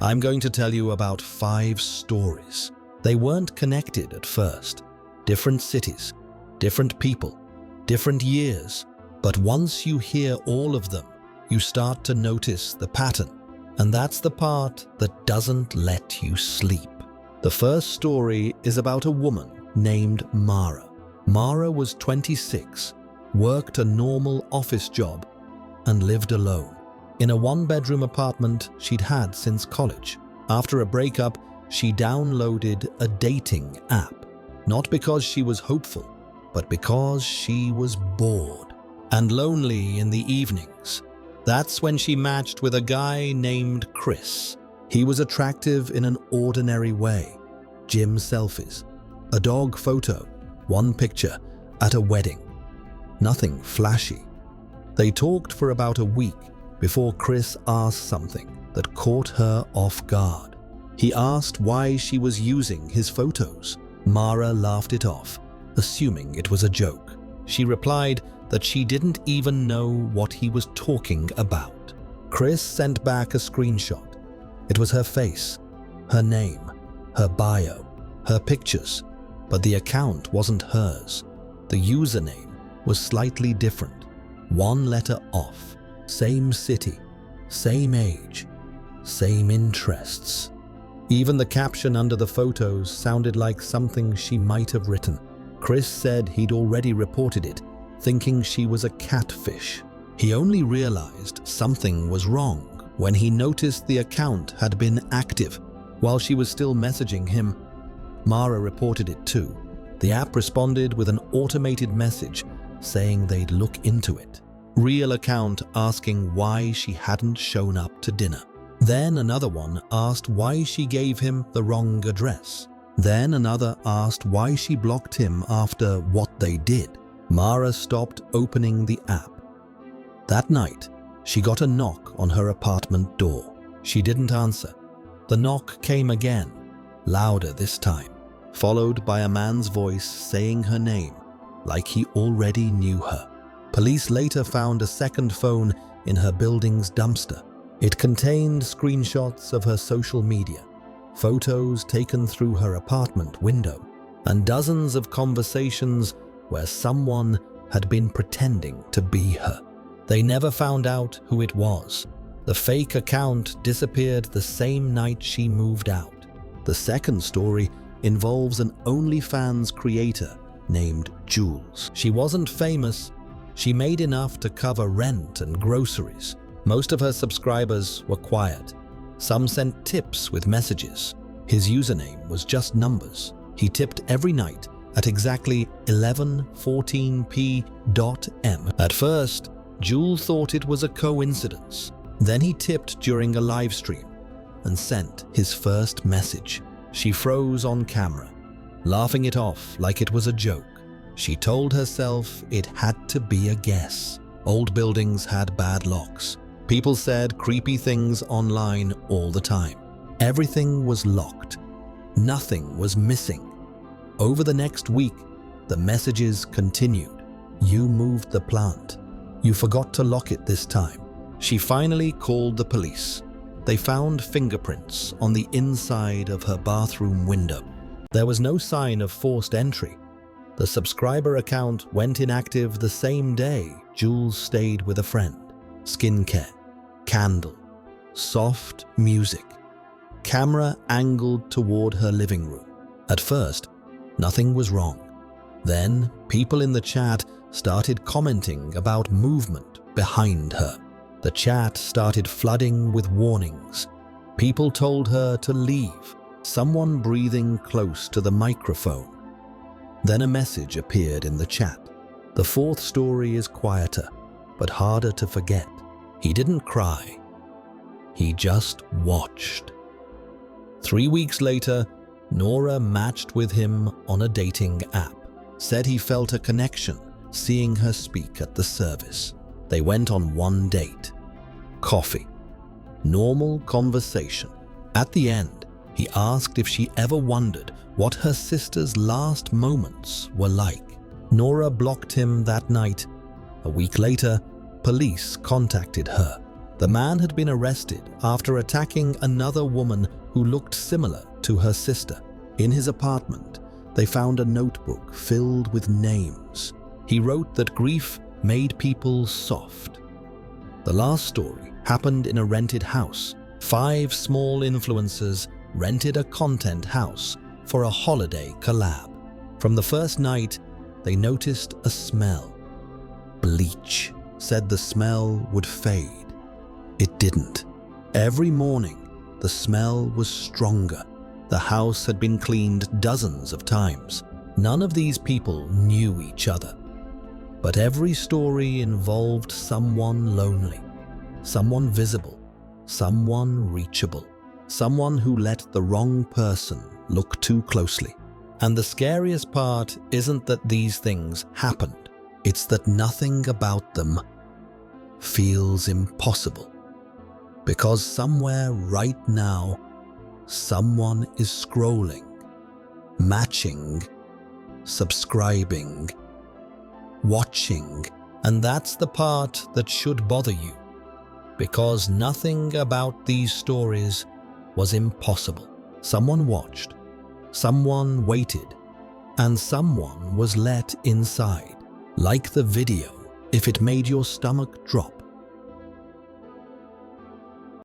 I'm going to tell you about 5 stories. They weren't connected at first. Different cities, different people, different years. But once you hear all of them, you start to notice the pattern. And that's the part that doesn't let you sleep. The first story is about a woman named Mara. Mara was 26, worked a normal office job, and lived alone in a 1-bedroom apartment she'd had since college. After a breakup, she downloaded a dating app, not because she was hopeful, but because she was bored and lonely in the evenings. That's when she matched with a guy named Chris. He was attractive in an ordinary way. Gym selfies, a dog photo, one picture at a wedding. Nothing flashy. They talked for about a week before Chris asked something that caught her off guard. He asked why she was using his photos. Mara laughed it off, assuming it was a joke. She replied that she didn't even know what he was talking about. Chris sent back a screenshot. It was her face, her name, her bio, her pictures, but the account wasn't hers. The username was slightly different, 1 letter off. Same city, same age, same interests. Even the caption under the photos sounded like something she might have written. Chris said he'd already reported it, thinking she was a catfish. He only realized something was wrong when he noticed the account had been active while she was still messaging him. Mara reported it too. The app responded with an automated message saying they'd look into it. Real account asking why she hadn't shown up to dinner. Then another one asked why she gave him the wrong address. Then another asked why she blocked him after what they did. Mara stopped opening the app. That night, she got a knock on her apartment door. She didn't answer. The knock came again, louder this time, followed by a man's voice saying her name, like he already knew her. Police later found a second phone in her building's dumpster. It contained screenshots of her social media, photos taken through her apartment window, and dozens of conversations where someone had been pretending to be her. They never found out who it was. The fake account disappeared the same night she moved out. The second story involves an OnlyFans creator named Jules. She wasn't famous. She made enough to cover rent and groceries. Most of her subscribers were quiet. Some sent tips with messages. His username was just numbers. He tipped every night at exactly 11:14 p.m. At first, Jules thought it was a coincidence. Then he tipped during a live stream and sent his first message. She froze on camera, laughing it off like it was a joke. She told herself it had to be a guess. Old buildings had bad locks. People said creepy things online all the time. Everything was locked. Nothing was missing. Over the next week, the messages continued. You moved the plant. You forgot to lock it this time. She finally called the police. They found fingerprints on the inside of her bathroom window. There was no sign of forced entry. The subscriber account went inactive the same day Jules stayed with a friend. Skincare, candle, soft music, camera angled toward her living room. At first, nothing was wrong. Then, people in the chat started commenting about movement behind her. The chat started flooding with warnings. People told her to leave, someone breathing close to the microphone. Then a message appeared in the chat. The fourth story is quieter, but harder to forget. He didn't cry. He just watched. 3 weeks later, Nora matched with him on a dating app. Said he felt a connection seeing her speak at the service. They went on one date. Coffee. Normal conversation. At the end, he asked if she ever wondered what her sister's last moments were like. Nora blocked him that night. A week later, police contacted her. The man had been arrested after attacking another woman who looked similar to her sister. In his apartment, they found a notebook filled with names. He wrote that grief made people soft. The last story happened in a rented house. 5 small influencers rented a content house for a holiday collab. From the first night, they noticed a smell. Bleach said the smell would fade. It didn't. Every morning, the smell was stronger. The house had been cleaned dozens of times. None of these people knew each other. But every story involved someone lonely, someone visible, someone reachable, someone who let the wrong person look too closely. And the scariest part isn't that these things happened, it's that nothing about them feels impossible. Because somewhere right now, someone is scrolling, matching, subscribing, watching, and that's the part that should bother you. Because nothing about these stories was impossible. Someone watched, someone waited, and someone was let inside. Like the video if it made your stomach drop.